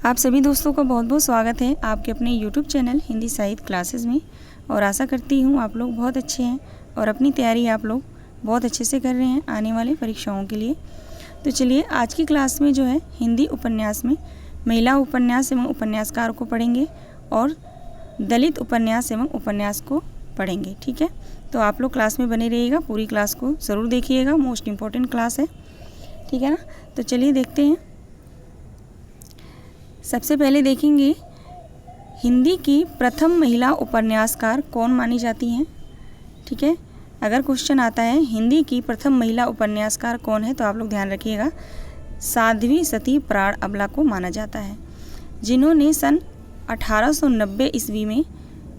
आप सभी दोस्तों का बहुत बहुत स्वागत है आपके अपने YouTube चैनल हिंदी साहित्य क्लासेस में। और आशा करती हूँ आप लोग बहुत अच्छे हैं और अपनी तैयारी आप लोग बहुत अच्छे से कर रहे हैं आने वाले परीक्षाओं के लिए। तो चलिए आज की क्लास में जो है हिंदी उपन्यास में महिला उपन्यास एवं उपन्यासकार को पढ़ेंगे और दलित उपन्यास एवं उपन्यास को पढ़ेंगे। ठीक है, तो आप लोग क्लास में बने रहिएगा, पूरी क्लास को ज़रूर देखिएगा, मोस्ट इम्पॉर्टेंट क्लास है। ठीक है ना, तो चलिए देखते हैं। सबसे पहले देखेंगे हिंदी की प्रथम महिला उपन्यासकार कौन मानी जाती हैं। ठीक है, अगर क्वेश्चन आता है हिंदी की प्रथम महिला उपन्यासकार कौन है तो आप लोग ध्यान रखिएगा, साध्वी सती प्राण अबला को माना जाता है, जिन्होंने सन 1890 ईस्वी में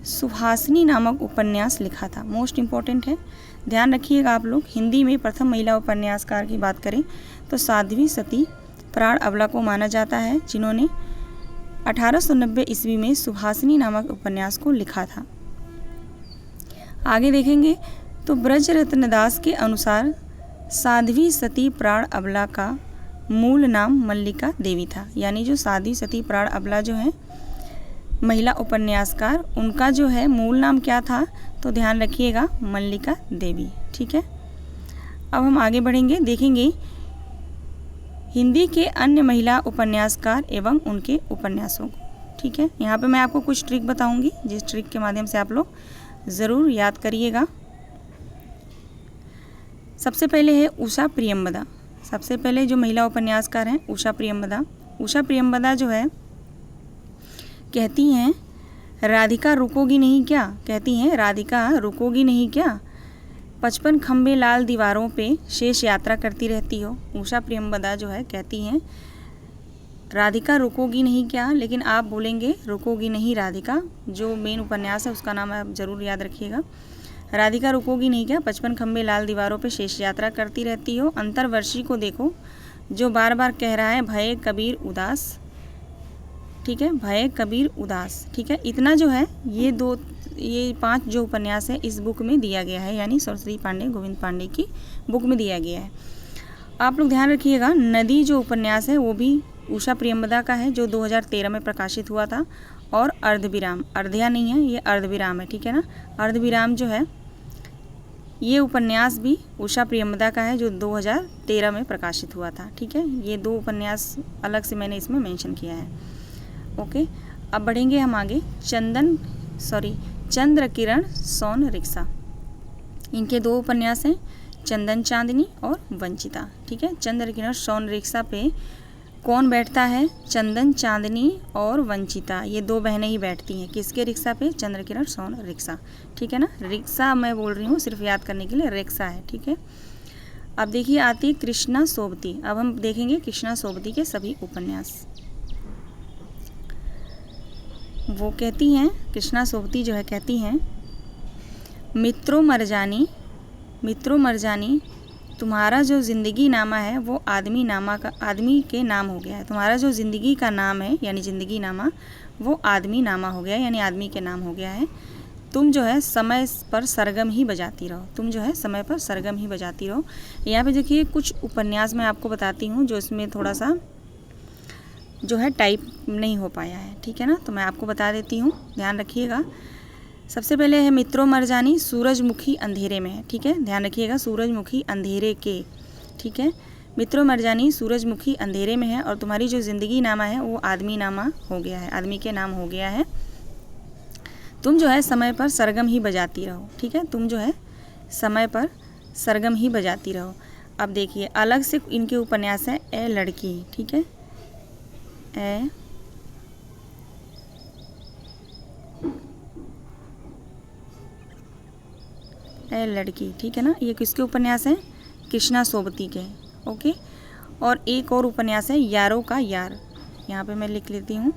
सुहासिनी नामक उपन्यास लिखा था। मोस्ट इम्पॉर्टेंट है, ध्यान रखिएगा आप लोग। हिंदी में प्रथम महिला उपन्यासकार की बात करें तो साध्वी सती प्राण अबला को माना जाता है, जिन्होंने 1890 ईस्वी में सुहासिनी नामक उपन्यास को लिखा था। आगे देखेंगे तो ब्रजरत्न दास के अनुसार साध्वी सती प्राण अबला का मूल नाम मल्लिका देवी था। यानी जो साध्वी सती प्राण अबला जो है महिला उपन्यासकार, उनका जो है मूल नाम क्या था तो ध्यान रखिएगा मल्लिका देवी। ठीक है, अब हम आगे बढ़ेंगे, देखेंगे हिंदी के अन्य महिला उपन्यासकार एवं उनके उपन्यासों को। ठीक है, यहाँ पे मैं आपको कुछ ट्रिक बताऊंगी, जिस ट्रिक के माध्यम से आप लोग ज़रूर याद करिएगा। सबसे पहले है उषा प्रियंवदा। सबसे पहले जो महिला उपन्यासकार हैं उषा प्रियंवदा। उषा प्रियंवदा जो है कहती हैं राधिका रुकोगी नहीं क्या, कहती हैं राधिका रुकोगी नहीं क्या, 55 खंबे लाल दीवारों पे शेष यात्रा करती रहती हो। उषा प्रियंवदा जो है कहती हैं राधिका रुकोगी नहीं क्या, लेकिन आप बोलेंगे रुकोगी नहीं राधिका। जो मेन उपन्यास है उसका नाम आप ज़रूर याद रखिएगा, राधिका रुकोगी नहीं क्या, 55 खंबे लाल दीवारों पे शेष यात्रा करती रहती हो। अंतर्वर्षी को देखो जो बार बार कह रहा है भय कबीर उदास। ठीक है, भय कबीर उदास। ठीक है, इतना जो है ये 5 जो उपन्यास है इस बुक में दिया गया है, यानी सरस्वती पांडे गोविंद पांडे की बुक में दिया गया है। आप लोग ध्यान रखिएगा नदी जो उपन्यास है वो भी उषा प्रियंवदा का है, जो 2013 में प्रकाशित हुआ था। और अर्धविराम, अर्ध्या नहीं है, ये अर्धविराम है। ठीक है ना, अर्धविराम जो है ये उपन्यास भी उषा प्रियंवदा का है, जो 2013 में प्रकाशित हुआ था। ठीक है, ये 2 उपन्यास अलग से मैंने इसमें मेंशन किया है। ओके, अब बढ़ेंगे हम आगे। चंद्र किरण सोन रिक्शा, इनके 2 उपन्यास हैं, चंदन चांदनी और वंचिता। ठीक है, चंद्र किरण सोन रिक्शा पे कौन बैठता है, चंदन चांदनी और वंचिता, ये 2 बहनें ही बैठती हैं। किसके रिक्शा पे, चंद्र किरण सोन रिक्शा। ठीक है ना, रिक्शा मैं बोल रही हूँ सिर्फ याद करने के लिए, रिक्शा है। ठीक है, अब देखिए आती है कृष्णा सोबती। अब हम देखेंगे कृष्णा सोबती के सभी उपन्यास। वो कहती हैं, कृष्णा सोबती जो है कहती हैं मित्रों मरजानी तुम्हारा जो ज़िंदगी नामा है वो आदमी के नाम हो गया है। तुम्हारा जो ज़िंदगी का नाम है यानी ज़िंदगी नामा वो आदमी नामा हो गया है, यानी आदमी के नाम हो गया है। तुम जो है समय पर सरगम ही बजाती रहो, तुम जो है समय पर सरगम ही बजाती रहो। यहाँ पे देखिए कुछ उपन्यास मैं आपको बताती हूँ जो इसमें थोड़ा सा जो है टाइप नहीं हो पाया है। ठीक है ना, तो मैं आपको बता देती हूँ, ध्यान रखिएगा। सबसे पहले है मित्रों मरजानी सूरजमुखी अंधेरे में है। ठीक है, ध्यान रखिएगा, सूरजमुखी अंधेरे के। ठीक है, मित्रों मरजानी सूरजमुखी अंधेरे में है और तुम्हारी जो ज़िंदगी नामा है वो आदमी नामा हो गया है, आदमी के नाम हो गया है। तुम जो है समय पर सरगम ही बजाती रहो। ठीक है, तुम जो है समय पर सरगम ही बजाती रहो। अब देखिए अलग से इनके उपन्यास है ए लड़की। ठीक है, ए लड़की। ठीक है ना, ये किसके उपन्यास हैं, कृष्णा सोबती के। ओके, और एक और उपन्यास है यारों का यार, यहाँ पे मैं लिख लेती हूँ,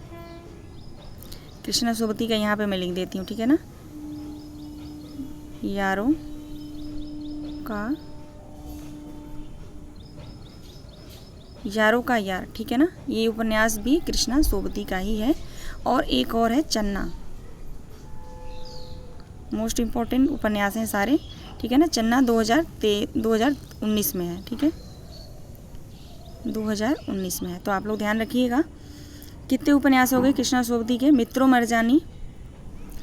कृष्णा सोबती का यहाँ पे मैं लिख देती हूँ। ठीक है ना, यारों का यार। ठीक है ना, ये उपन्यास भी कृष्णा सोबती का ही है। और एक और है चन्ना, मोस्ट इम्पॉर्टेंट उपन्यास हैं सारे। ठीक है ना, चन्ना 2019 में है। ठीक है, 2019 में है। तो आप लोग ध्यान रखिएगा कितने उपन्यास हो गए कृष्णा सोबती के? मित्रों मरजानी,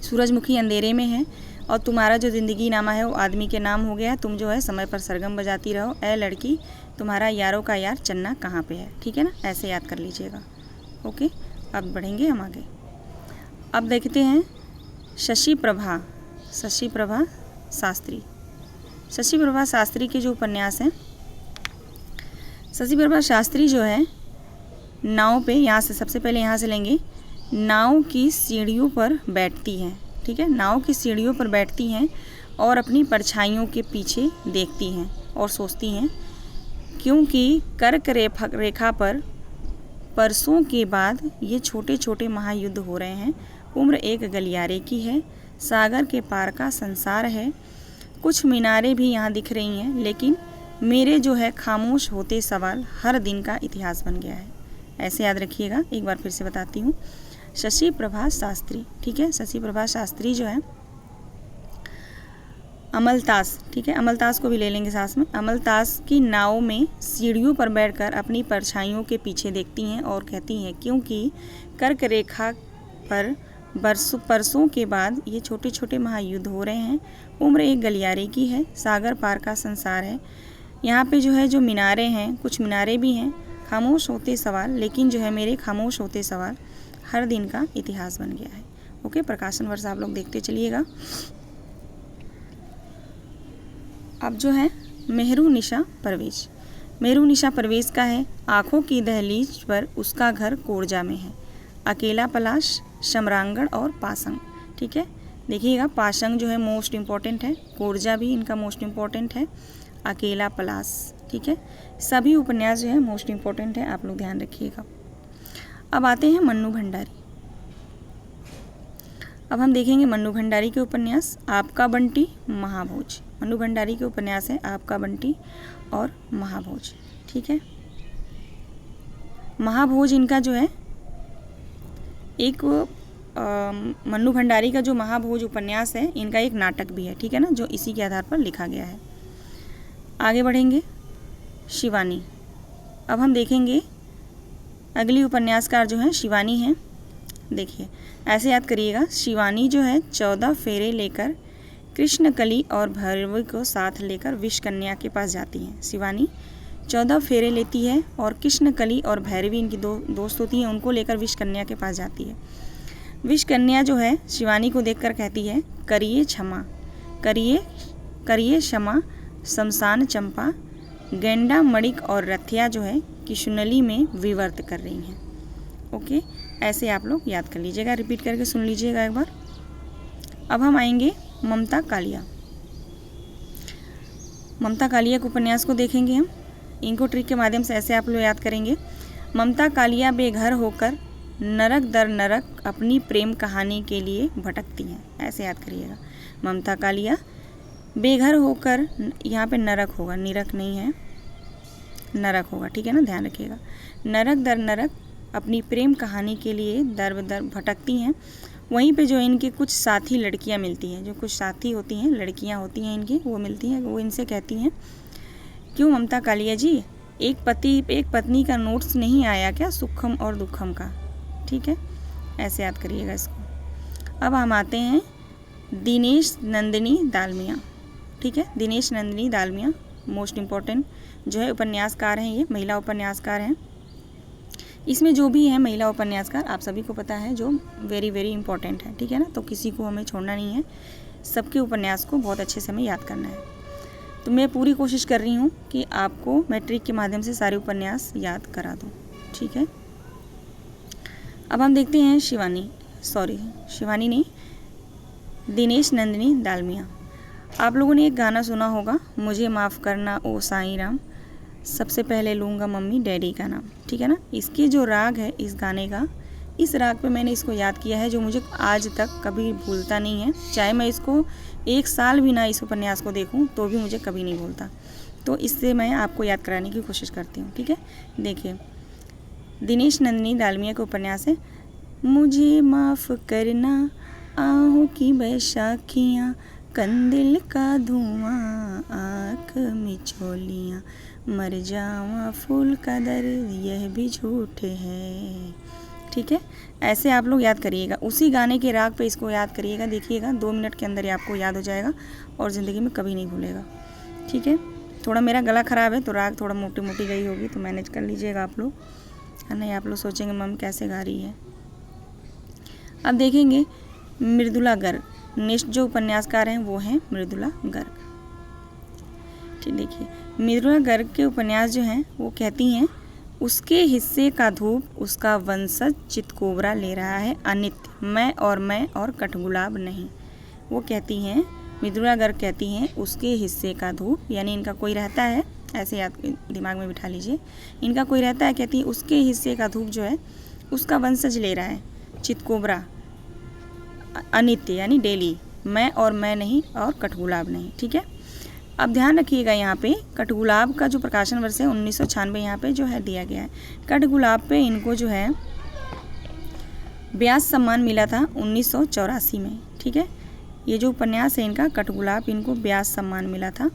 सूरजमुखी अंधेरे में है, और तुम्हारा जो ज़िंदगी नामा है वो आदमी के नाम हो गया। तुम जो है समय पर सरगम बजाती रहो, ए लड़की तुम्हारा यारों का यार चन्ना कहाँ पे है। ठीक है ना, ऐसे याद कर लीजिएगा। ओके, अब बढ़ेंगे हम आगे। अब देखते हैं शशि प्रभा शास्त्री। शशि प्रभा शास्त्री के जो उपन्यास हैं, शशि प्रभा शास्त्री जो है नाव पे, यहाँ से सबसे पहले यहाँ से लेंगे, नाव की सीढ़ियों पर बैठती हैं। ठीक है, नाव की सीढ़ियों पर बैठती हैं और अपनी परछाइयों के पीछे देखती हैं और सोचती हैं, क्योंकि कर्क रेखा पर परसों के बाद ये छोटे छोटे महायुद्ध हो रहे हैं। उम्र एक गलियारे की है, सागर के पार का संसार है। कुछ मीनारें भी यहाँ दिख रही हैं, लेकिन मेरे जो है खामोश होते सवाल हर दिन का इतिहास बन गया है। ऐसे याद रखिएगा, एक बार फिर से बताती हूँ। शशि प्रभा शास्त्री, ठीक है, शशि प्रभा शास्त्री जो है अमलतास, ठीक है, अमलतास को भी ले लेंगे साथ में। अमलतास की नाव में सीढ़ियों पर बैठकर अपनी परछाइयों के पीछे देखती हैं और कहती हैं, क्योंकि कर्क रेखा पर परसों के बाद ये छोटे छोटे महायुद्ध हो रहे हैं। उम्र एक गलियारे की है, सागर पार का संसार है। यहाँ पे जो है जो मीनारें हैं, कुछ मीनारें भी हैं। खामोश होते सवाल, लेकिन जो है मेरे खामोश होते सवाल हर दिन का इतिहास बन गया है। ओके, प्रकाशन वर्ष आप लोग देखते चलिएगा। अब जो है मेहरू निशा परवेज। मेहरू निशा परवेज का है, आँखों की दहलीज पर उसका घर कोरजा में है, अकेला पलाश, शमरांगण और पासंग। ठीक है, देखिएगा पासंग जो है मोस्ट इम्पॉर्टेंट है, कोरजा भी इनका मोस्ट इम्पॉर्टेंट है, अकेला पलाश। ठीक है, सभी उपन्यास जो है मोस्ट इम्पॉर्टेंट है, आप लोग ध्यान रखिएगा। अब आते हैं मन्नू भंडारी। अब हम देखेंगे मन्नू भंडारी के उपन्यास आपका बंटी, महाभोज। मन्नू भंडारी के उपन्यास है आपका बंटी और महाभोज। ठीक है, महाभोज इनका जो है एक मन्नू भंडारी का जो महाभोज उपन्यास है, इनका एक नाटक भी है। ठीक है ना, जो इसी के आधार पर लिखा गया है। आगे बढ़ेंगे शिवानी। अब हम देखेंगे अगली उपन्यासकार जो है शिवानी है। देखिए ऐसे याद करिएगा, शिवानी जो है 14 फेरे लेकर कृष्णकली और भैरवी को साथ लेकर विष कन्या के पास जाती हैं। शिवानी 14 फेरे लेती है और कृष्णकली और भैरवी इनकी दोस्त होती हैं, उनको लेकर विष कन्या के पास जाती है। विष कन्या जो है शिवानी को देखकर कहती है, करिए क्षमा, करिए क्षमा, शमशान चंपा, गेंडा मणिक और रथिया जो है किशुनली में विवर्त कर रही हैं। ओके, ऐसे आप लोग याद कर लीजिएगा, रिपीट करके सुन लीजिएगा एक बार। अब हम आएंगे ममता कालिया। ममता कालिया के उपन्यास को देखेंगे हम। इनको ट्रिक के माध्यम से ऐसे आप लोग याद करेंगे। ममता कालिया बेघर होकर नरक दर नरक अपनी प्रेम कहानी के लिए भटकती हैं। ऐसे याद करिएगा, ममता कालिया बेघर होकर, यहाँ पे नरक होगा, निरक नहीं है, नरक होगा। ठीक है ना, ध्यान रखिएगा। नरक दर नरक अपनी प्रेम कहानी के लिए दर दर भटकती हैं। वहीं पे जो इनके कुछ साथी लड़कियां मिलती हैं, जो कुछ साथी होती हैं, लड़कियां होती हैं इनकी, वो मिलती हैं। वो इनसे कहती हैं, क्यों ममता कालिया जी, एक पत्नी का नोट्स नहीं आया क्या सुखम और दुखम का। ठीक है, ऐसे याद करिएगा इसको। अब हम आते हैं दिनेश नंदिनी दालमिया। ठीक है, दिनेश नंदिनी दालमिया मोस्ट इम्पॉर्टेंट जो है उपन्यासकार हैं, ये महिला उपन्यासकार हैं। इसमें जो भी है महिला उपन्यासकार आप सभी को पता है, जो वेरी वेरी इंपॉर्टेंट है। ठीक है ना, तो किसी को हमें छोड़ना नहीं है, सबके उपन्यास को बहुत अच्छे से हमें याद करना है। तो मैं पूरी कोशिश कर रही हूँ कि आपको मैं ट्रिक के माध्यम से सारे उपन्यास याद करा दूँ। ठीक है, अब हम देखते हैं शिवानी नहीं, दिनेश नंदिनी दालमिया। आप लोगों ने एक गाना सुना होगा, मुझे माफ़ करना ओ साईं राम, सबसे पहले लूँगा मम्मी डैडी का नाम। ठीक है ना, इसके जो राग है इस गाने का, इस राग पे मैंने इसको याद किया है, जो मुझे आज तक कभी भूलता नहीं है। चाहे मैं इसको 1 साल भी ना इस उपन्यास को देखूं तो भी मुझे कभी नहीं भूलता। तो इससे मैं आपको याद कराने की कोशिश करती हूँ। ठीक है, देखिए दिनेश नंदिनी दालमिया का उपन्यास है, मुझे माफ़ करना आहों की बैसाखियाँ, कंदिल का धुआं आँख में चोलियाँ, मर जावा फूल का दर्द यह भी झूठ है, ठीक है, ऐसे आप लोग याद करिएगा, उसी गाने के राग पे इसको याद करिएगा। देखिएगा 2 मिनट के अंदर ही आपको याद हो जाएगा और ज़िंदगी में कभी नहीं भूलेगा। ठीक है, थोड़ा मेरा गला ख़राब है तो राग थोड़ा मोटी मोटी गई होगी, तो मैनेज कर लीजिएगा आप लोग, है नहीं आप लोग सोचेंगे मम्मी कैसे गा रही है। अब देखेंगे मृदुला गर्ग। नेक्स्ट जो उपन्यासकार हैं वो हैं मृदुला गर्ग। ठीक, देखिए मृदुला गर्ग के उपन्यास जो हैं वो कहती हैं, उसके हिस्से का धूप उसका वंशज चितकोबरा ले रहा है अनित्य, मैं और कठगुलाब नहीं। वो कहती हैं, मृदुला गर्ग कहती हैं उसके हिस्से का धूप, यानी इनका कोई रहता है, ऐसे याद दिमाग में बिठा लीजिए, इनका कोई रहता है, कहती है उसके हिस्से का धूप जो है उसका वंशज ले रहा है चितकोबरा अनित्य यानी डेली, मैं नहीं और कठगुलाब नहीं। ठीक है, अब ध्यान रखिएगा यहाँ पे कठगुलाब का जो प्रकाशन वर्ष है 1996 यहाँ पे जो है दिया गया है। कठगुलाब पे इनको जो है व्यास सम्मान मिला था 1984 में। ठीक है, ये जो उपन्यास है इनका कठगुलाब, इनको व्यास सम्मान मिला था,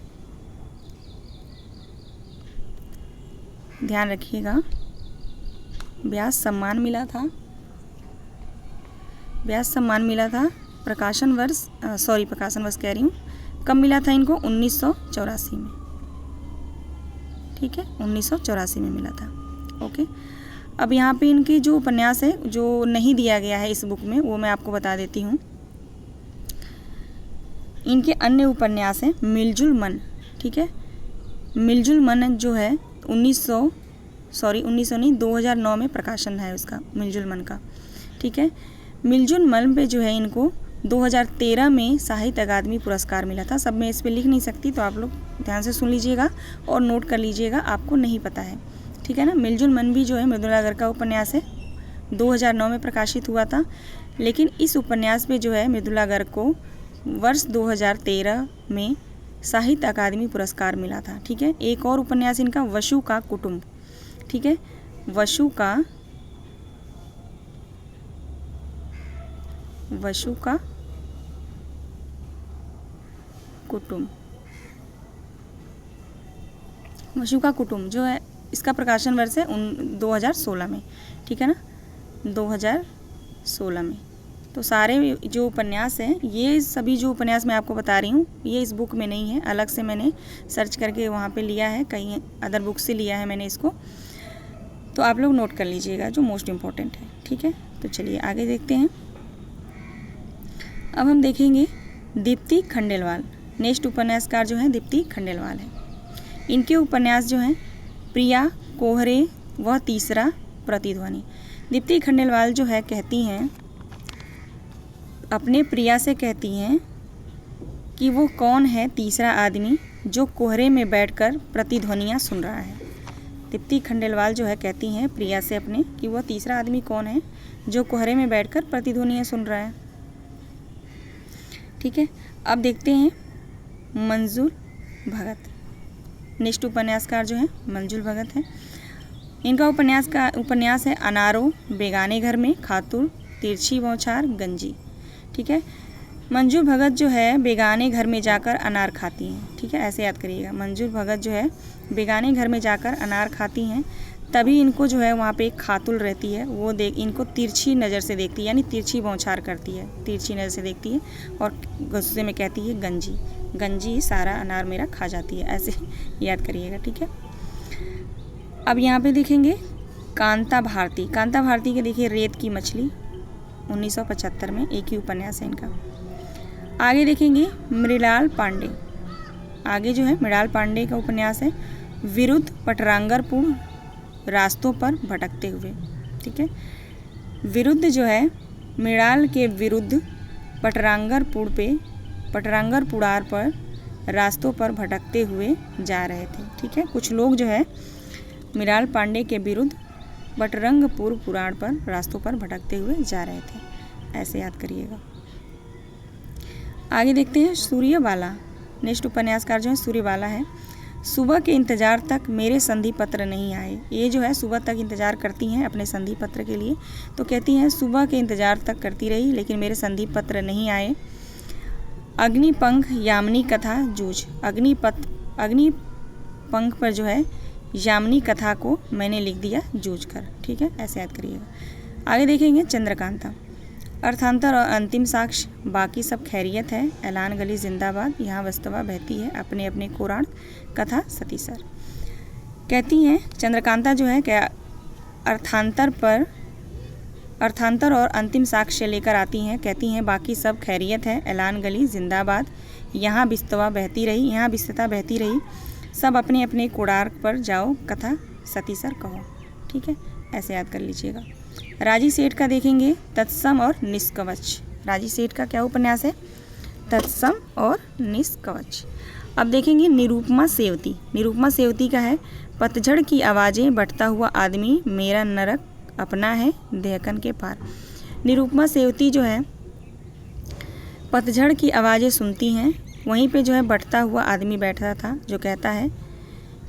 ध्यान रखिएगा, व्यास सम्मान मिला था, व्यास सम्मान मिला था। प्रकाशन वर्ष कह रही हूँ, कब मिला था इनको? 1984 में। ठीक है, 1984 में मिला था। ओके, अब यहाँ पे इनके जो उपन्यास है जो नहीं दिया गया है इस बुक में वो मैं आपको बता देती हूँ। इनके अन्य उपन्यास हैं मिलजुल मन। ठीक है, मिलजुल मन जो है 2009 में प्रकाशन है उसका, मिलजुल मन का। ठीक है, मिलजुल मन पे जो है इनको 2013 में साहित्य अकादमी पुरस्कार मिला था। सब मैं इस पे लिख नहीं सकती, तो आप लोग ध्यान से सुन लीजिएगा और नोट कर लीजिएगा, आपको नहीं पता है। ठीक है ना, मिलजुल मन भी जो है मृदुला गर्ग का उपन्यास है, 2009 में प्रकाशित हुआ था। लेकिन इस उपन्यास पे जो है मृदुला गर्ग को वर्ष 2013 में साहित्य अकादमी पुरस्कार मिला था। ठीक है, एक और उपन्यास इनका वसु का कुटुंब। ठीक है, वसु का कुटुंब जो है इसका प्रकाशन वर्ष है 2016 में। ठीक है ना, 2016 में। तो सारे जो उपन्यास हैं, ये सभी जो उपन्यास मैं आपको बता रही हूँ ये इस बुक में नहीं है, अलग से मैंने सर्च करके वहाँ पे लिया है, कहीं अदर बुक से लिया है मैंने इसको, तो आप लोग नोट कर लीजिएगा जो मोस्ट इम्पॉर्टेंट है। ठीक है, तो चलिए आगे देखते हैं। अब हम देखेंगे दीप्ति खंडेलवाल। नेक्स्ट उपन्यासकार जो है दीप्ति खंडेलवाल है। इनके उपन्यास जो हैं प्रिया, कोहरे व तीसरा प्रतिध्वनि। दीप्ति खंडेलवाल जो है कहती हैं, अपने प्रिया से कहती हैं कि वो कौन है तीसरा आदमी जो कोहरे में बैठकर प्रतिध्वनियाँ सुन रहा है। दीप्ति खंडेलवाल जो है कहती हैं प्रिया से अपने कि वह तीसरा आदमी कौन है जो कोहरे में बैठकर प्रतिध्वनियाँ सुन रहा है। ठीक है, अब देखते हैं मंजुल भगत। नेक्स्ट उपन्यासकार जो है मंजुल भगत है। इनका उपन्यास है अनारो, बेगाने घर में, खातूर, तिरछी बौछार, गंजी। ठीक है, मंजुल भगत जो है बेगाने घर में जाकर अनार खाती हैं। ठीक है, ऐसे याद करिएगा, मंजुल भगत जो है बेगाने घर में जाकर अनार खाती हैं, तभी इनको जो है वहाँ पे एक खातुल रहती है, वो इनको तिरछी नज़र से देखती है, यानी तिरछी बौछार करती है, तिरछी नज़र से देखती है और गुस्से में कहती है गंजी, गंजी सारा अनार मेरा खा जाती है, ऐसे याद करिएगा। ठीक है, अब यहाँ पे देखेंगे कांता भारती। कांता भारती के देखिए रेत की मछली 1975 में, एक ही उपन्यास है इनका। आगे देखेंगे मृणाल पांडे। आगे जो है मृणाल पांडे का उपन्यास है विरुद्ध पटरांगरपुर रास्तों पर भटकते हुए। ठीक है, विरुद्ध जो है मृणाल के विरुद्ध पटरांगरपुरार पर रास्तों पर भटकते हुए जा रहे थे। ठीक है, कुछ लोग जो है मृणाल पांडे के विरुद्ध बटरंगपुर पुराण पर रास्तों पर भटकते हुए जा रहे थे, ऐसे याद करिएगा। आगे देखते हैं सूर्यबाला। नेक्स्ट उपन्यासकार जो है सूर्यबाला है। सुबह के इंतज़ार तक मेरे संधि पत्र नहीं आए। ये जो है सुबह तक इंतज़ार करती हैं अपने संधि पत्र के लिए, तो कहती हैं सुबह के इंतज़ार तक करती रही लेकिन मेरे संधि पत्र नहीं आए। अग्निपंख यामिनी कथा जूझ। अग्निपंख पर जो है यामिनी कथा को मैंने लिख दिया जूझ कर। ठीक है, ऐसे याद करिएगा। आगे देखेंगे चंद्रकांता। अर्थांतर और अंतिम साक्ष्य, बाकी सब खैरियत है, ऐलान गली जिंदाबाद, यहाँ वस्तुवा बहती है, अपने अपने कुरान, कथा सतीसर। कहती हैं चंद्रकांता जो है क्या अर्थांतर और अंतिम साक्ष्य लेकर आती हैं। कहती हैं बाकी सब खैरियत है, ऐलान गली जिंदाबाद, यहाँ बिस्तवा बहती रही, यहाँ बिस्तता बहती रही, सब अपने अपने कुड़ार पर जाओ, कथा सतीसर कहो। ठीक है, ऐसे याद कर लीजिएगा। राजी सेठ का देखेंगे तत्सम और निष्कवच। राजी सेठ का क्या उपन्यास है? तत्सम और निष्कवच। अब देखेंगे निरुपमा सेवती। निरुपमा सेवती का है पतझड़ की आवाज़ें, बटता हुआ आदमी, मेरा नरक अपना है, देहकन के पार। निरुपमा सेवती जो है पतझड़ की आवाज़ें सुनती हैं, वहीं पे जो है बटता हुआ आदमी बैठा था जो कहता है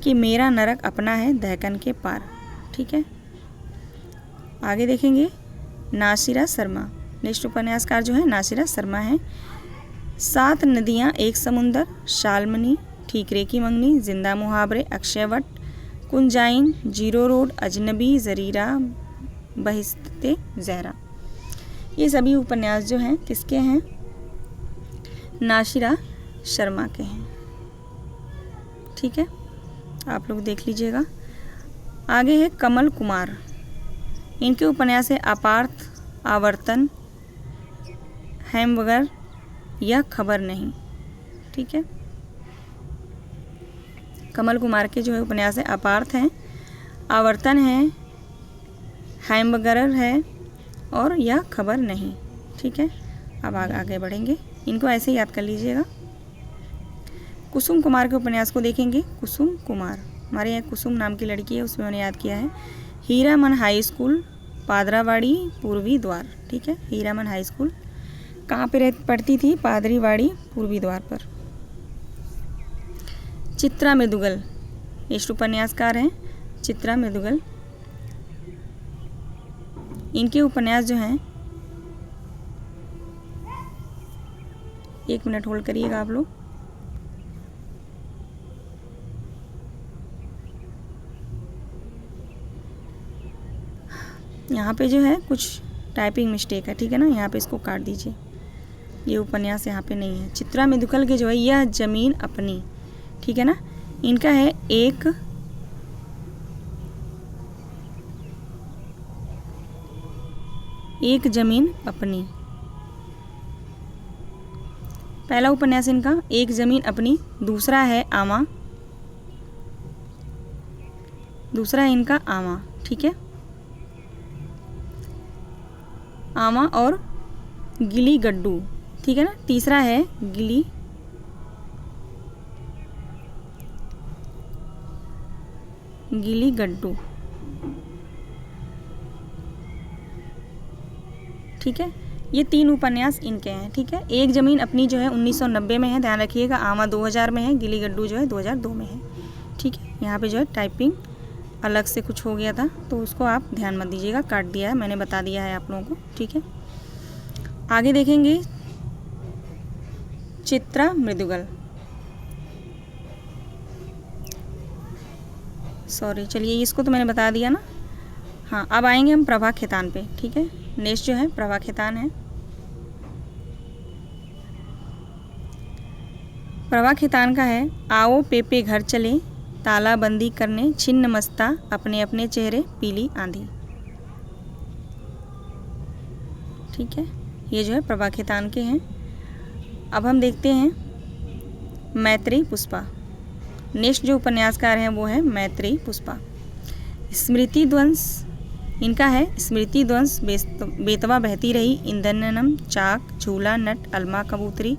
कि मेरा नरक अपना है, दहकन के पार। ठीक है, आगे देखेंगे नासिरा शर्मा। नेक्स्ट उपन्यासकार जो है नासिरा शर्मा है। 7 नदियाँ एक समुंदर, शालमनी, ठीकरे की मंगनी, जिंदा मुहावरे, अक्षयवट, कुंजाइन, जीरो रोड, अजनबी, जरीरा, बहिस्ते जहरा। ये सभी उपन्यास जो हैं किसके हैं? नासिरा शर्मा के हैं। ठीक है, आप लोग देख लीजिएगा। आगे है कमल कुमार। इनके उपन्यास है अपार्थ, आवर्तन, हैमबर्गर, यह खबर नहीं। ठीक है, कमल कुमार के जो है उपन्यास है अपार्थ हैं, आवर्तन है, हैमबर्गर है और यह खबर नहीं। ठीक है, अब आगे बढ़ेंगे, इनको ऐसे ही याद कर लीजिएगा। कुसुम कुमार के उपन्यास को देखेंगे। कुसुम कुमार, हमारे यहाँ कुसुम नाम की लड़की है, उसमें उन्हें याद किया है। हीरामन हाई स्कूल, पादरावाड़ी, पूर्वी द्वार। ठीक है, हीरामन हाई स्कूल कहाँ पे पढ़ती थी? पादरीवाड़ी, पूर्वी द्वार पर। चित्रा मृदुगल, इष्ट उपन्यासकार हैं चित्रा मृदुगल। इनके उपन्यास जो हैं, एक मिनट होल्ड करिएगा आप लोग। यहाँ पे जो है कुछ टाइपिंग मिस्टेक है, ठीक है ना, यहाँ पे इसको काट दीजिए, ये उपन्यास यहाँ पे नहीं है। चित्रा मृदुगल के जो है यह जमीन अपनी, ठीक है ना, इनका है एक जमीन अपनी। पहला उपन्यास इनका एक जमीन अपनी, दूसरा है आमा, दूसरा है इनका आमा। ठीक है, आमा और गिली गड्डू, ठीक है ना, तीसरा है गिली गड्डू। ठीक है, ये 3 उपन्यास इनके हैं। ठीक है, एक ज़मीन अपनी जो है 1990 में है, ध्यान रखिएगा। आमा 2000 में है, गिली गड्डू जो है 2002 में है। ठीक है, यहाँ पे जो है टाइपिंग अलग से कुछ हो गया था, तो उसको आप ध्यान मत दीजिएगा, काट दिया है मैंने, बता दिया है आप लोगों को। ठीक है, आगे देखेंगे चित्रा मृदुगल, सॉरी, चलिए इसको तो मैंने बता दिया ना। हाँ, अब आएंगे हम प्रभा खेतान पे। ठीक है, नेक्स्ट जो है प्रभा खेतान है। प्रभा खेतान का है आओ पेपे घर चले, तालाबंदी करने, छिन्न मस्ता, अपने अपने चेहरे, पीली आंधी। ठीक है, ये जो है प्रभा खेतान के हैं। अब हम देखते हैं मैत्रेयी पुष्पा। नेक्स्ट जो उपन्यासकार हैं वो है मैत्रेयी पुष्पा। स्मृति ध्वंस इनका है, स्मृति ध्वंस, बेतवा बहती रही, इंद्रनम, चाक, झूला, नट, अलमा कबूतरी,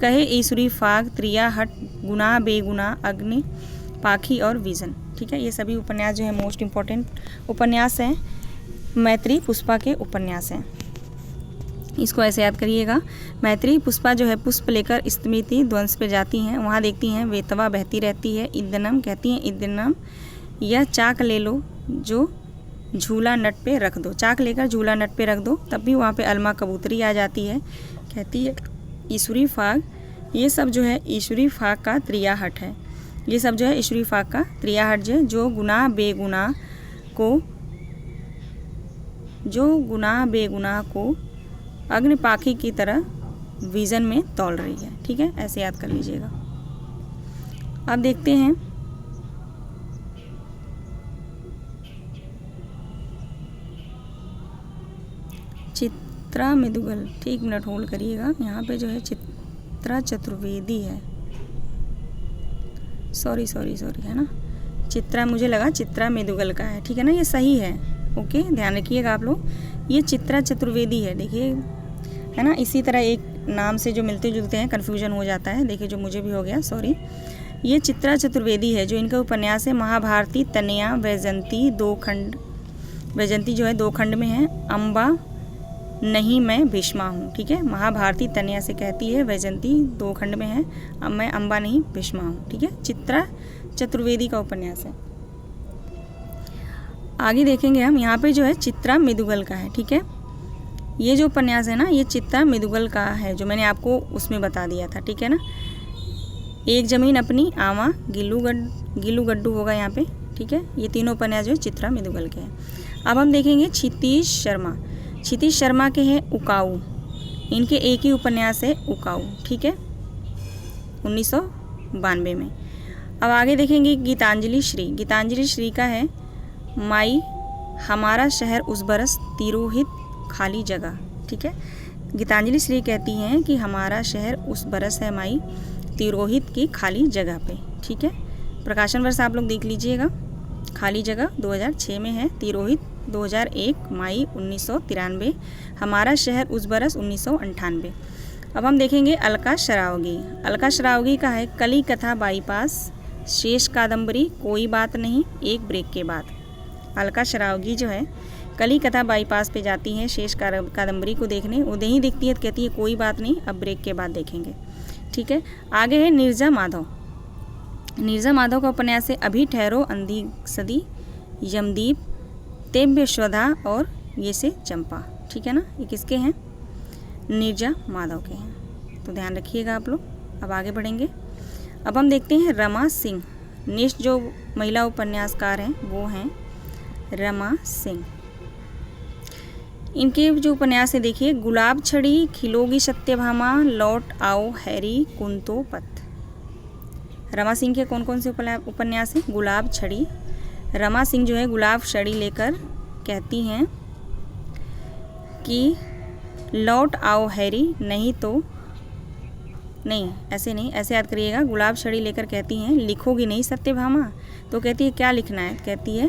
कहे ईश्वरी फाग, त्रिया हट, गुनाह बेगुनाह, अग्नि, पाखी और विजन। ठीक है, ये सभी उपन्यास जो है मोस्ट इम्पॉर्टेंट उपन्यास हैं, मैत्रेयी पुष्पा के उपन्यास हैं। इसको ऐसे याद करिएगा। मैत्रेयी पुष्पा जो है पुष्प लेकर स्मृति ध्वंस पे जाती हैं, वहाँ देखती हैं बेतवा बहती रहती है, इंद्रनम कहती हैं इंद्रनम, यह चाक ले लो जो झूला नट पे रख दो, चाक लेकर झूला नट पे रख दो, तब भी वहाँ पे अलमा कबूतरी आ जाती है, कहती है ईश्वरी फाग। ये सब जो है ईश्वरी फाग का त्रियाहट है, ये सब जो है ईश्वरी फाग का त्रियाहट जो गुनाह बेगुनाह को जो गुनाह बेगुनाह को अग्निपाखी की तरह विजन में तौल रही है। ठीक है, ऐसे याद कर लीजिएगा। अब देखते हैं चित्रा मिदुगल। ठीक, मिनट होल्ड करिएगा। यहाँ पे जो है चित्रा चतुर्वेदी है, सॉरी है ना, चित्रा, मुझे लगा चित्रा मिदुगल का है। ठीक है ना, ये सही है। ओके, ध्यान रखिएगा आप लोग, ये चित्रा चतुर्वेदी है। देखिए, है ना, इसी तरह एक नाम से जो मिलते जुलते हैं कन्फ्यूजन हो जाता है। देखिए, जो मुझे भी हो गया, सॉरी। ये चित्रा चतुर्वेदी है, जो इनका उपन्यास है महाभारती तनया वैजंती 2 खंड। वैजंती जो है 2 खंड में है। अम्बा नहीं मैं भीष्मा हूँ। ठीक है, महाभारती तनया से कहती है, वैजंती 2 खंड में है। अब मैं अम्बा नहीं भीष्मा हूँ। ठीक है, चित्रा चतुर्वेदी का उपन्यास है। आगे देखेंगे हम, यहाँ पे जो है चित्रा मिदुगल का है। ठीक है, ये जो उपन्यास है ना, ये चित्रा मिदुगल का है, जो मैंने आपको उसमें बता दिया था। ठीक है ना, एक जमीन अपनी, आवा, गिल्लू गड्डू होगा यहाँ पे। ठीक है, ये तीनों उपन्यास जो है चित्रा मिदुगल के हैं। अब हम देखेंगे क्षितिज शर्मा। क्षितिज शर्मा के हैं उकाऊ। इनके एक ही उपन्यास है उकाऊ। ठीक है, 1992 में। अब आगे देखेंगे गीतांजलि श्री। गीतांजलि श्री का है माई हमारा शहर उस बरस तिरोहित खाली जगह। ठीक है, गीतांजलि श्री कहती हैं कि हमारा शहर उस बरस है माई तिरोहित की खाली जगह पे। ठीक है, प्रकाशन वर्ष आप लोग देख लीजिएगा। खाली जगह 2006 में है, तिरोहित 2001, माई 1993, हमारा शहर उस बरस 1998। अब हम देखेंगे अलका शरावगी। अलका शरावगी का है कली कथा बाईपास, शेष कादम्बरी, कोई बात नहीं, एक ब्रेक के बाद। अलका शरावगी जो है कली कथा बाईपास पे जाती हैं शेष कादम्बरी को देखने। वो नहीं देखती है तो कहती है कोई बात नहीं, अब ब्रेक के बाद देखेंगे। ठीक है, आगे है नीरजा माधव। नीरजा माधव का उपन्यास है अभी ठहरो, अंधी सदी, यमदीप, तेव्यश्वधा और ये से चंपा। ठीक है ना, ये किसके हैं? नीरजा माधव के हैं, तो ध्यान रखिएगा आप लोग। अब आगे बढ़ेंगे। अब हम देखते हैं रमा सिंह। नेक्स्ट जो महिला उपन्यासकार हैं वो हैं रमा सिंह। इनके जो उपन्यास है देखिए, गुलाब छड़ी, खिलोगी सत्यभामा, लौट आओ हैरी, कुंतो पथ। रमा सिंह के कौन कौन से उपन्यास हैं? गुलाब छड़ी। रमा सिंह जो है गुलाब छड़ी लेकर कहती हैं कि लौट आओ हैरी, नहीं तो नहीं, ऐसे नहीं, ऐसे याद करिएगा। गुलाब छड़ी लेकर कहती हैं लिखोगी नहीं सत्यभामा, तो कहती है क्या लिखना है? कहती है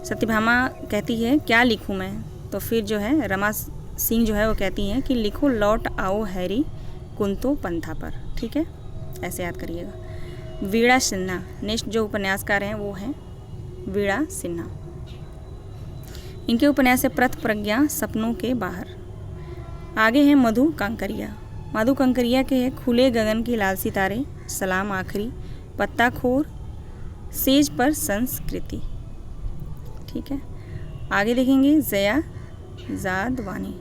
सत्यभामा कहती है क्या लिखूं मैं? तो फिर जो है रमा सिंह जो है वो कहती हैं कि लिखो लौट आओ हैरी, कुंतो पंथा पर। ठीक है, ऐसे याद करिएगा। वीणा सिन्हा। नेक्स्ट जो उपन्यासकार हैं वो हैं वीणा सिन्हा। इनके उपन्यास है प्रथ प्रज्ञा, सपनों के बाहर। आगे हैं मधु कांकरिया। मधु कांकरिया के हैं खुले गगन के लाल सितारे, सलाम आखिरी, पत्ताखोर, सेज पर संस्कृति। ठीक है, आगे देखेंगे जया जादवानी।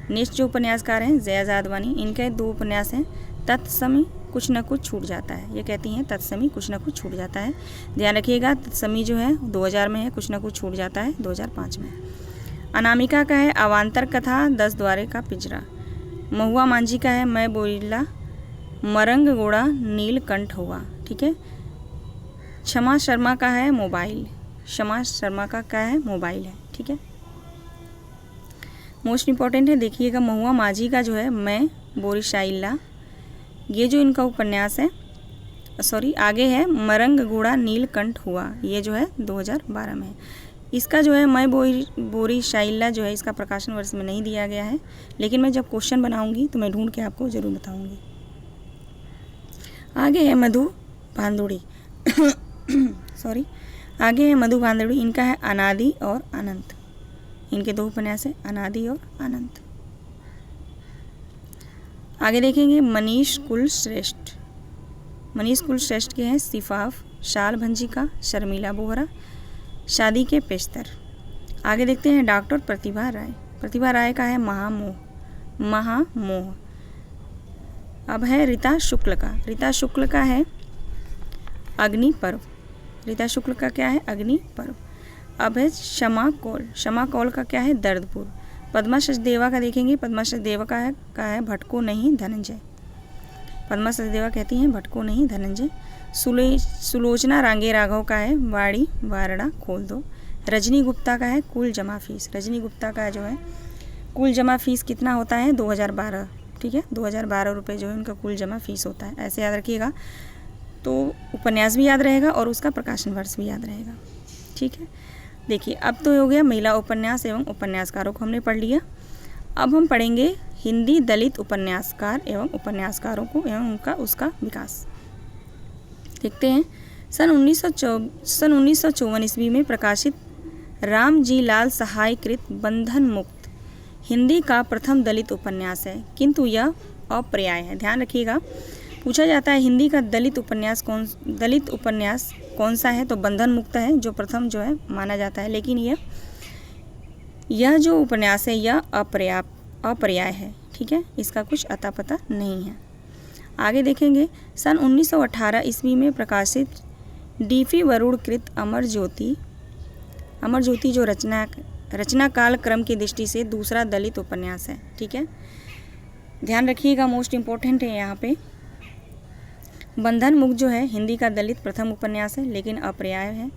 नेक्स्ट जो उपन्यासकार हैं जया जादवानी। इनके 2 उपन्यास हैं तत्समी, कुछ न कुछ छूट जाता है। ये कहती हैं तत्समी कुछ न कुछ छूट जाता है। ध्यान रखिएगा, तत्समी जो है 2000 में है, कुछ न कुछ छूट जाता है 2005 में। अनामिका का है अवान्तर कथा, 10 द्वारे का पिंजरा। महुआ मांझी का है मैं बोरिल्ला, मरंग गोड़ा नीलकंठ हुआ। ठीक है, क्षमा शर्मा का है मोबाइल। क्षमा शर्मा का क्या है? मोबाइल है। ठीक है, मोस्ट इम्पॉर्टेंट है देखिएगा, महुआ मांझी का जो है मैं बोरिशाइल्ला, ये जो इनका उपन्यास है, सॉरी आगे है मरंग घोड़ा नीलकंठ हुआ, ये जो है 2012 में है। इसका जो है मैं बोरिशाइल्ला जो है इसका प्रकाशन वर्ष में नहीं दिया गया है, लेकिन मैं जब क्वेश्चन बनाऊंगी तो मैं ढूंढ के आपको ज़रूर बताऊंगी। आगे है मधु भांदुड़ी सॉरी आगे है मधु भांदुड़ी। इनका है अनादि और अनंत। इनके 2 उपन्यास है अनादि और अनंत। आगे देखेंगे मनीष कुलश्रेष्ठ। मनीष कुलश्रेष्ठ के हैं सिफाफ, शाल भंजिका, शर्मिला बोहरा, शादी के पेशतर। आगे देखते हैं डॉक्टर प्रतिभा राय। प्रतिभा राय का है महामोह। अब है रीता शुक्ल का। रीता शुक्ल का है अग्नि पर्व। रीता शुक्ल का क्या है? अग्नि पर्व। अब है क्षमा कौल। क्षमा कौल का क्या है? दर्दपुर। पद्मा सचदेवा का देखेंगे, पद्मा सचदेवा का है भटको नहीं धनंजय। पद्मा सचदेवा कहती हैं भटको नहीं धनंजय। सुलोचना रांगे राघव का है वाड़ी वारड़ा खोल दो। रजनी गुप्ता का है कुल जमा फीस। रजनी गुप्ता का जो है कुल जमा फीस कितना होता है? 2012। ठीक है, 2012 रुपये जो है उनका कुल जमा फीस होता है। ऐसे याद रखिएगा, तो उपन्यास भी याद रहेगा और उसका प्रकाशन वर्ष भी याद रहेगा। ठीक है, देखिए अब तो हो गया महिला उपन्यास एवं उपन्यासकारों को हमने पढ़ लिया। अब हम पढ़ेंगे हिंदी दलित उपन्यासकार एवं उपन्यासकारों को एवं उसका विकास। देखते हैं, सन 1954 ईस्वी में प्रकाशित रामजी लाल सहाय कृत बंधन मुक्त हिंदी का प्रथम दलित उपन्यास है, किंतु यह अपर्याय है। ध्यान रखिएगा, पूछा जाता है हिंदी का दलित उपन्यास कौन सा है, तो बंधन मुक्त है जो प्रथम जो है माना जाता है, लेकिन यह जो उपन्यास है यह अपर्याय है। ठीक है, इसका कुछ अता पता नहीं है। आगे देखेंगे, सन 1918 ईस्वी में प्रकाशित डीपी वरुण कृत अमर ज्योति जो रचना काल क्रम की दृष्टि से दूसरा दलित उपन्यास है। ठीक है, ध्यान रखिएगा, मोस्ट इम्पोर्टेंट है यहाँ पे। बंधन मुक्त जो है हिंदी का दलित प्रथम उपन्यास है, लेकिन अपर्याय है।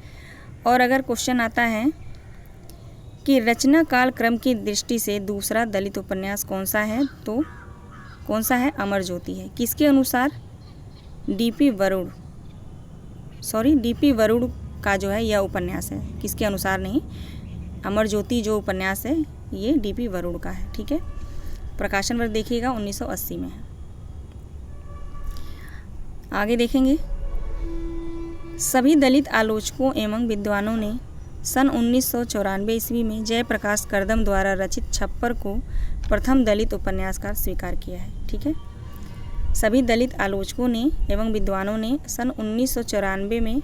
और अगर क्वेश्चन आता है कि रचना काल क्रम की दृष्टि से दूसरा दलित उपन्यास कौन सा है, तो कौन सा है? अमर ज्योति है। किसके अनुसार? डीपी वरुण का जो है यह उपन्यास है, किसके अनुसार नहीं, अमर ज्योति जो उपन्यास है ये डीपी वरुण का है। ठीक है, प्रकाशन वर्ष देखिएगा 1980 में है। आगे देखेंगे, सभी दलित आलोचकों एवं विद्वानों ने सन 1994 ईस्वी में जयप्रकाश करदम द्वारा रचित छप्पर को प्रथम दलित उपन्यासकार स्वीकार किया है। ठीक है, सभी दलित आलोचकों ने एवं विद्वानों ने सन 1994 में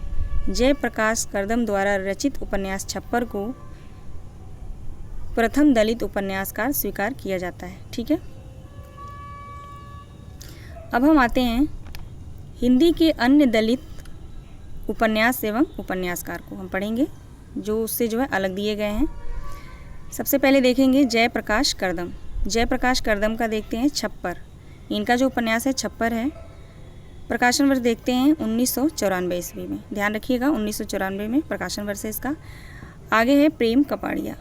जयप्रकाश करदम द्वारा रचित उपन्यास छप्पर को प्रथम दलित उपन्यासकार स्वीकार किया जाता है। ठीक है, अब हम आते हैं हिंदी के अन्य दलित उपन्यास एवं उपन्यासकार को हम पढ़ेंगे, जो उससे जो है अलग दिए गए हैं। सबसे पहले देखेंगे जयप्रकाश करदम। जयप्रकाश करदम का देखते हैं छप्पर। इनका जो उपन्यास है छप्पर है। प्रकाशन वर्ष देखते हैं 1994 ईस्वी में। ध्यान रखिएगा, 1994 में प्रकाशन वर्ष है इसका। आगे है प्रेम कपाड़िया।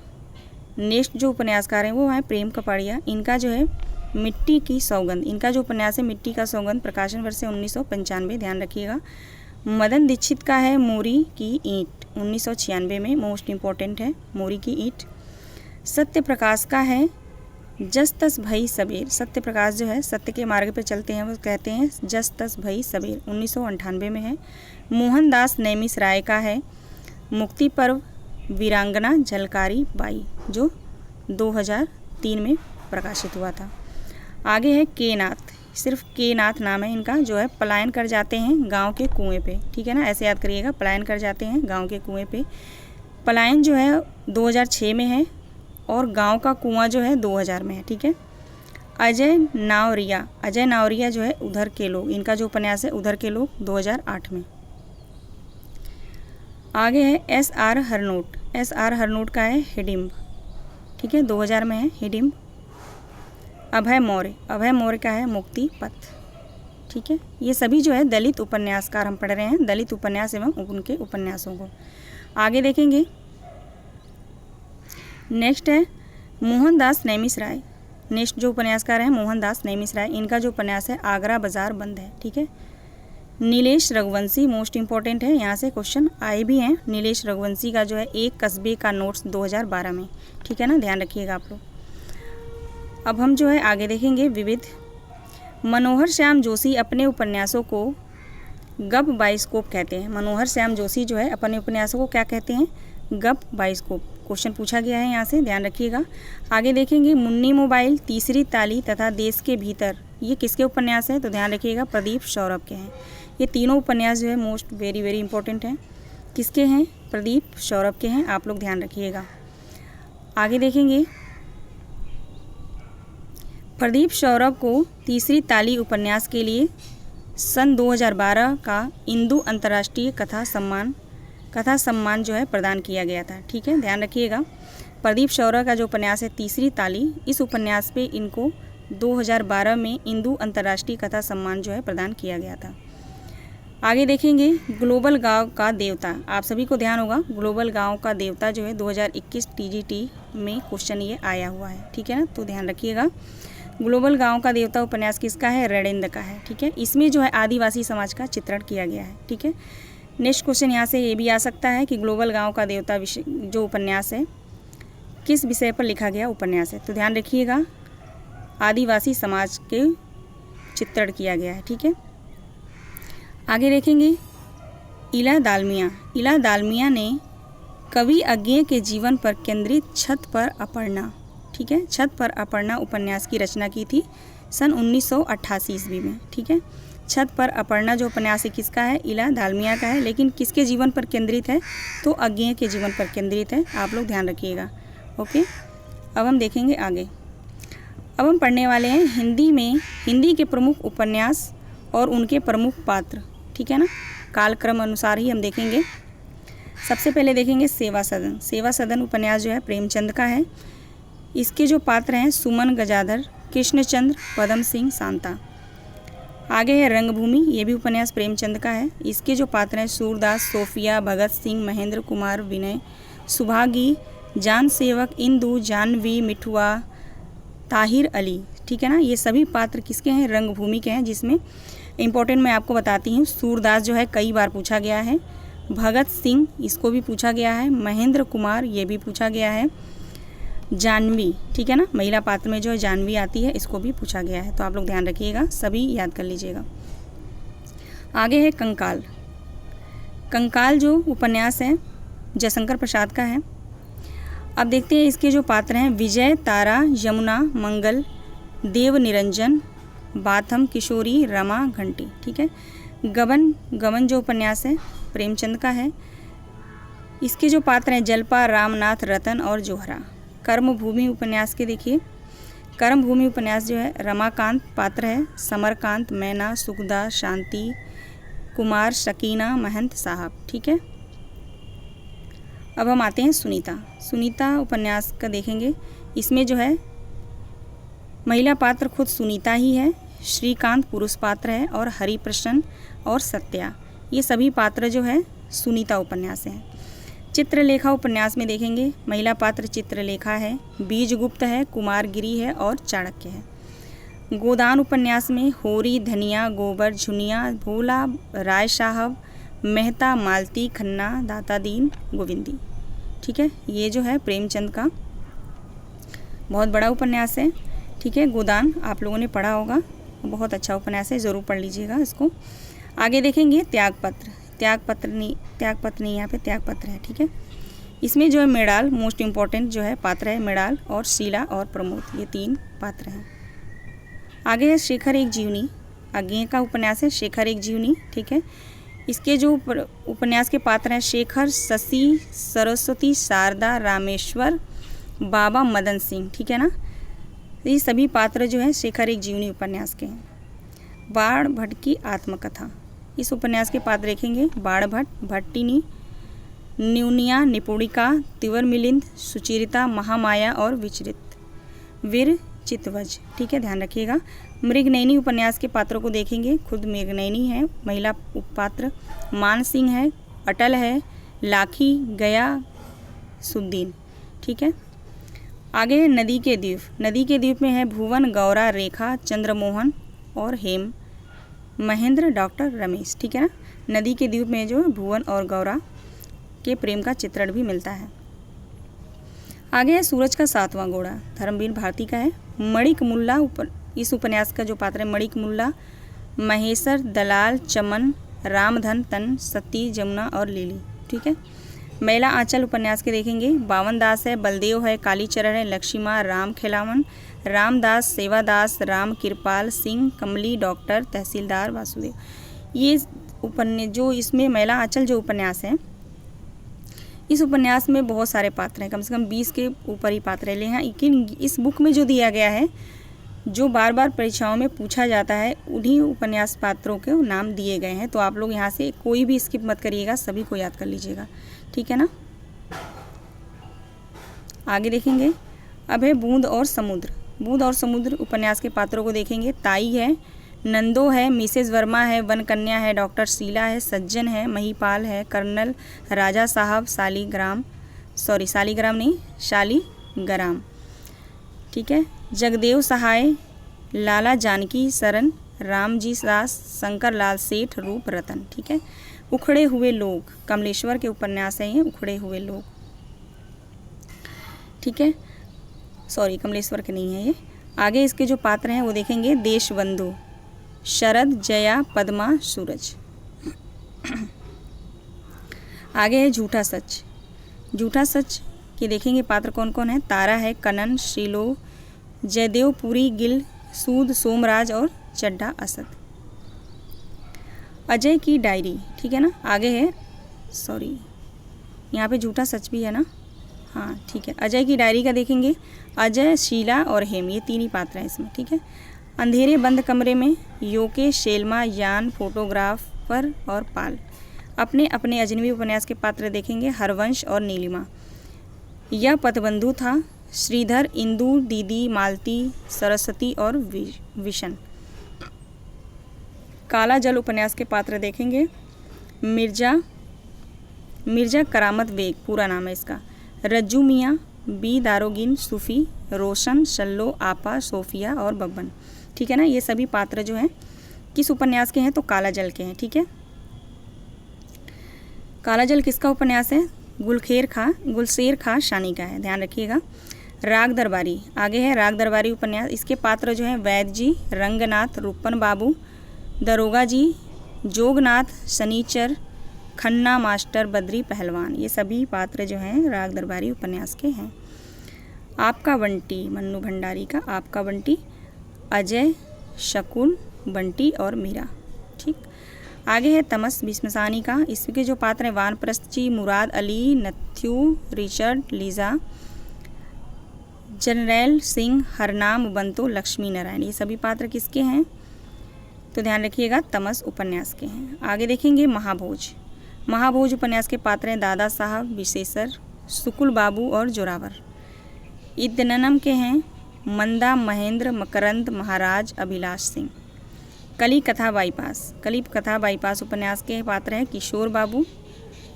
नेक्स्ट जो उपन्यासकार हैं वो है प्रेम कपाड़िया। इनका जो है मिट्टी की सौगंध, इनका जो उपन्यास है मिट्टी का सौगंध, प्रकाशन वर्ष है 1995। ध्यान रखिएगा। मदन दीक्षित का है मोरी की ईंट, 1996 में, मोस्ट इम्पोर्टेंट है मोरी की ईंट। सत्य प्रकाश का है जस तस भई सबेर। सत्य प्रकाश जो है सत्य के मार्ग पे चलते हैं, वो कहते हैं जस तस भई सबेर, 1998 में है। मोहनदास नैमिष राय का है मुक्ति पर्व वीरांगना झलकारी बाई, जो 2003 में प्रकाशित हुआ था। आगे है के नाथ, सिर्फ के नाथ नाम है इनका, जो है पलायन कर जाते हैं गांव के कुएं पे। ठीक है ना, ऐसे याद करिएगा, पलायन कर जाते हैं गांव के कुएं पे। पलायन जो है 2006 में है और गांव का कुआं जो है 2000 में है। ठीक है। अजय नावरिया जो है उधर के लोग, इनका जो उपन्यास है उधर के लोग, 2008 में। आगे है एस.आर. हरनोट का है हिडिंब। ठीक है, 2000 में है हिडिंब। अभय मौर्य का है मुक्ति पथ। ठीक है, ये सभी जो है दलित उपन्यासकार हम पढ़ रहे हैं, दलित उपन्यास एवं उनके उपन्यासों को। आगे देखेंगे, नेक्स्ट है मोहनदास नैमिष राय। नेक्स्ट जो उपन्यासकार हैं मोहनदास नैमिष राय, इनका जो उपन्यास है आगरा बाजार बंद है। ठीक है। नीलेश रघुवंशी, मोस्ट इम्पॉर्टेंट है, यहाँ से क्वेश्चन आए भी हैं। नीलेश रघुवंशी का जो है एक कस्बे का नोट्स 2012 में। ठीक है ना, ध्यान रखिएगा आप लोग। अब हम जो है आगे देखेंगे विविध। मनोहर श्याम जोशी अपने उपन्यासों को गप बाइस्कोप कहते हैं। मनोहर श्याम जोशी जो है अपने उपन्यासों को क्या कहते हैं? गप बाइस्कोप। क्वेश्चन पूछा गया है यहाँ से, ध्यान रखिएगा। आगे देखेंगे मुन्नी मोबाइल, तीसरी ताली तथा देश के भीतर, ये किसके उपन्यास है? तो ध्यान रखिएगा प्रदीप सौरभ के हैं। ये तीनों उपन्यास जो है मोस्ट वेरी वेरी इंपॉर्टेंट हैं। किसके हैं? प्रदीप सौरभ के हैं, आप लोग ध्यान रखिएगा। आगे देखेंगे, प्रदीप सौरभ को तीसरी ताली उपन्यास के लिए सन 2012 का इंदु अंतर्राष्ट्रीय कथा सम्मान कथा सम्मान जो है प्रदान किया गया था। ठीक है, ध्यान रखिएगा। प्रदीप शौरा का जो उपन्यास है तीसरी ताली, इस उपन्यास पे इनको 2012 में इंदु अंतर्राष्ट्रीय कथा सम्मान जो है प्रदान किया गया था। आगे देखेंगे ग्लोबल गांव का देवता। आप सभी को ध्यान होगा ग्लोबल गांव का देवता जो है 2021 टीजीटी में क्वेश्चन ये आया हुआ है। ठीक है ना, तो ध्यान रखिएगा। ग्लोबल गांव का देवता उपन्यास किसका है? रणेंद्र का है। ठीक है, इसमें जो है आदिवासी समाज का चित्रण किया गया है। ठीक है, नेक्स्ट क्वेश्चन यहाँ से ये भी आ सकता है कि ग्लोबल गांव का देवता विषय जो उपन्यास है किस विषय पर लिखा गया उपन्यास है? तो ध्यान रखिएगा, आदिवासी समाज के चित्रण किया गया है। ठीक है, आगे देखेंगे इला दालमिया। इला दालमिया ने कवि अज्ञेय के जीवन पर केंद्रित छत पर अपर्णा, ठीक है, छत पर अपर्णा उपन्यास की रचना की थी सन 1988 ईस्वी में। ठीक है, छत पर अपर्णा जो उपन्यास है किसका है? इला दालमिया का है, लेकिन किसके जीवन पर केंद्रित है? तो अज्ञेय के जीवन पर केंद्रित है। आप लोग ध्यान रखिएगा। ओके, अब हम देखेंगे आगे। अब हम पढ़ने वाले हैं हिंदी में हिंदी के प्रमुख उपन्यास और उनके प्रमुख पात्र। ठीक है ना, कालक्रम अनुसार ही हम देखेंगे। सबसे पहले देखेंगे सेवा सदन। सेवा सदन उपन्यास जो है प्रेमचंद का है। इसके जो पात्र हैं सुमन गजाधर, कृष्णचंद्र, पदम सिंह, शांता। आगे है रंगभूमि, ये भी उपन्यास प्रेमचंद का है। इसके जो पात्र हैं सूरदास, सोफिया, भगत सिंह, महेंद्र कुमार, विनय, सुभागी, जान सेवक, इंदु, जानवी, मिठुआ, ताहिर अली। ठीक है ना, ये सभी पात्र किसके हैं? रंगभूमि के हैं, जिसमें इम्पोर्टेंट मैं आपको बताती हूँ। सूरदास जो है कई बार पूछा गया है, भगत सिंह इसको भी पूछा गया है, महेंद्र कुमार ये भी पूछा गया है, जानवी, ठीक है ना, महिला पात्र में जो है जानवी आती है, इसको भी पूछा गया है। तो आप लोग ध्यान रखिएगा, सभी याद कर लीजिएगा। आगे है कंकाल। कंकाल जो उपन्यास है जयशंकर प्रसाद का है। अब देखते हैं इसके जो पात्र हैं विजय, तारा, यमुना, मंगल, देव निरंजन, बाथम, किशोरी, रमा, घंटी। ठीक है, गबन। गबन जो उपन्यास है प्रेमचंद का है। इसके जो पात्र हैं जलपा, रामनाथ, रतन और जोहरा। कर्मभूमि उपन्यास के देखिए, कर्मभूमि उपन्यास जो है रमाकांत पात्र है, समरकांत, मैना, सुखदा, शांति कुमार, शकीना, महंत साहब। ठीक है, अब हम आते हैं सुनीता। सुनीता उपन्यास का देखेंगे। इसमें जो है महिला पात्र खुद सुनीता ही है, श्रीकांत पुरुष पात्र है और हरिप्रसन्न और सत्या, ये सभी पात्र जो है सुनीता उपन्यास हैं। चित्रलेखा उपन्यास में देखेंगे महिला पात्र चित्रलेखा है, बीजगुप्त है, कुमारगिरी है और चाणक्य है। गोदान उपन्यास में होरी, धनिया, गोबर, झुनिया, भोला, राय साहब, मेहता, मालती, खन्ना, दाता दीन, गोविंदी। ठीक है, ये जो है प्रेमचंद का बहुत बड़ा उपन्यास है। ठीक है, गोदान आप लोगों ने पढ़ा होगा, बहुत अच्छा उपन्यास है, ज़रूर पढ़ लीजिएगा इसको। आगे देखेंगे त्यागपत्र। त्यागपत्र नहीं यहाँ पे त्यागपत्र है। ठीक है, इसमें जो है मृणाल मोस्ट इम्पॉर्टेंट जो है पात्र है, मृणाल और शीला और प्रमोद, ये तीन पात्र हैं। आगे है शेखर एक जीवनी। अज्ञेय का उपन्यास है शेखर एक जीवनी। ठीक है, इसके जो उपन्यास के पात्र हैं शेखर, शशि, सरस्वती, शारदा, रामेश्वर, बाबा मदन सिंह। ठीक है ना, ये सभी पात्र जो हैं शेखर एक जीवनी उपन्यास के हैं। बाण भट्ट की आत्मकथा। इस उपन्यास के पात्र देखेंगे बाण भट्ट, भट्टिनी, न्यूनिया, निपुणिका, तिवर मिलिंद, सुचिरिता, महामाया और विचरित, वीर, चितवज। ठीक है, ध्यान रखिएगा। मृगनयनी उपन्यास के पात्रों को देखेंगे, खुद मृगनयनी है, महिला उपपात्र मान सिंह है, अटल है, लाखी, गया, सुद्दीन। ठीक है, आगे है नदी के द्वीप। नदी के द्वीप में है भुवन, गौरा, रेखा, चंद्रमोहन और हेम, महेंद्र, डॉक्टर रमेश। ठीक है ना, नदी के द्वीप में जो है भुवन और गौरा के प्रेम का चित्रण भी मिलता है। आगे है सूरज का सातवां घोड़ा, धर्मवीर भारती का है। मणिक मुल्ला इस उपन्यास का जो पात्र है मणिक मुल्ला, महेश्वर, दलाल, चमन, रामधन, तन, सती, जमुना और लिली। ठीक है, महिला आंचल उपन्यास के देखेंगे बावन दास है, बलदेव है, कालीचरण है, लक्ष्मीमा, राम खिलावन, रामदास, सेवादास, राम कृपाल सिंह, कमली, डॉक्टर, तहसीलदार, वासुदेव। ये उपन्यास जो इसमें महिला आंचल जो उपन्यास है, इस उपन्यास में बहुत सारे पात्र हैं, कम से कम 20 के ऊपर ही पात्र है। लेकिन इस बुक में जो दिया गया है जो बार बार परीक्षाओं में पूछा जाता है उन्हीं उपन्यास पात्रों के नाम दिए गए हैं। तो आप लोग यहाँ से कोई भी स्किप मत करिएगा, सभी को याद कर लीजिएगा, ठीक है ना। आगे देखेंगे, अब है बूंद और समुद्र। बूंद और समुद्र उपन्यास के पात्रों को देखेंगे। ताई है, नंदो है, मिसेज वर्मा है, वन कन्या है, डॉक्टर शीला है, सज्जन है, महिपाल है, कर्नल, राजा साहब, शालीग्राम नहीं, शालीग्राम, ठीक है, जगदेव सहाय, लाला जानकी शरण, रामजी दास, शंकर लाल सेठ, रूप रतन, ठीक है। उखड़े हुए लोग, कमलेश्वर के उपन्यास है ये उखड़े हुए लोग, ठीक है, कमलेश्वर के नहीं है ये। आगे इसके जो पात्र हैं वो देखेंगे। देशबंधु, शरद, जया, पद्मा, सूरज। आगे है झूठा सच। झूठा सच के देखेंगे पात्र कौन कौन है। तारा है, कनन, शीलो, जयदेव, पुरी, गिल, सूद, सोमराज और चड्ढा असद। अजय की डायरी, ठीक है ना। आगे है यहाँ पे झूठा सच भी है ना, हाँ ठीक है। अजय की डायरी का देखेंगे। अजय, शीला और हेम, ये तीन ही पात्र हैं इसमें, ठीक है। अंधेरे बंद कमरे में, योके, शेलमा, यान, फोटोग्राफर और पाल। अपने अपने अजनबी उपन्यास के पात्र देखेंगे। हरवंश और नीलिमा। यह पतबंधु था। श्रीधर, इंदु, दीदी, मालती, सरस्वती और विशन। काला जल उपन्यास के पात्र देखेंगे। मिर्जा करामत बेग पूरा नाम है इसका। रज्जू मियाँ, बी दारोगिन, सूफी, रोशन, शल्लो, आपा, सोफिया और बब्बन, ठीक है ना। ये सभी पात्र जो हैं किस उपन्यास के हैं, तो काला जल के हैं, ठीक है। काला जल किसका उपन्यास है? गुलशेर खां शानी का है, ध्यान रखिएगा। राग दरबारी, आगे है राग दरबारी उपन्यास। इसके पात्र जो हैं वैद्य जी, रंगनाथ, रूपन बाबू, दरोगा जी, जोगनाथ, शनिचर, खन्ना मास्टर, बद्री पहलवान, ये सभी पात्र जो हैं राग दरबारी उपन्यास के हैं। आपका बंटी, मन्नू भंडारी का आपका बंटी। अजय, शकुन, बंटी और मीरा, ठीक। आगे है तमस भीष्मसानी का। इसके जो पात्र हैं Vanprasth ji, Murad Ali, Nathu, Richard, Liza, general Singh, Harnam, Banto, Lakshmi Narayan, ये सभी पात्र किसके हैं, तो ध्यान रखिएगा तमस उपन्यास के हैं। आगे देखेंगे महाभोज उपन्यास के पात्र हैं दादा साहब, विशेषर, सुकुल बाबू और जोरावर। इद्दनम के हैं मंदा, महेंद्र, मकरंद, महाराज, अभिलाष सिंह। कली कथा बाईपास उपन्यास के पात्र हैं किशोर बाबू,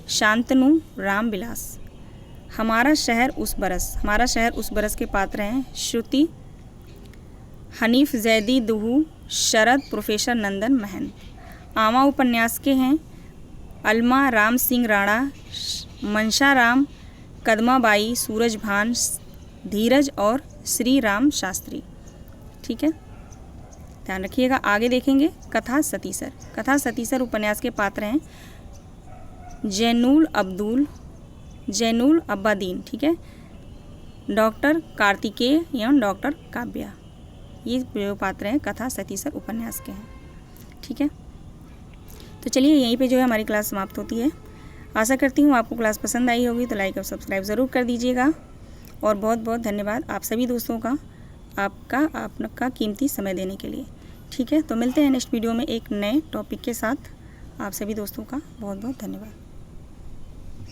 शांतनु, राम विलास। हमारा शहर उस बरस के पात्र हैं श्रुति, हनीफ जैदी, दुहू, शरद, प्रोफेसर नंदन, महंत। आमा उपन्यास के हैं अलमा, राम सिंह राणा, मनशा राम, कदमाबाई, सूरजभान, धीरज और श्री राम शास्त्री, ठीक है, ध्यान रखिएगा। आगे देखेंगे कथा सतीसर उपन्यास के पात्र हैं जैनुल अब्बादीन, ठीक है, डॉक्टर कार्तिकेय एवं डॉक्टर काव्या, ये जो पात्र हैं कथा सतीसर उपन्यास के हैं, ठीक है। तो चलिए यहीं पे जो है हमारी क्लास समाप्त होती है। आशा करती हूँ आपको क्लास पसंद आई होगी, तो लाइक और सब्सक्राइब ज़रूर कर दीजिएगा। और बहुत बहुत धन्यवाद आप सभी दोस्तों का, आपका कीमती समय देने के लिए, ठीक है। तो मिलते हैं नेक्स्ट वीडियो में एक नए टॉपिक के साथ। आप सभी दोस्तों का बहुत बहुत धन्यवाद।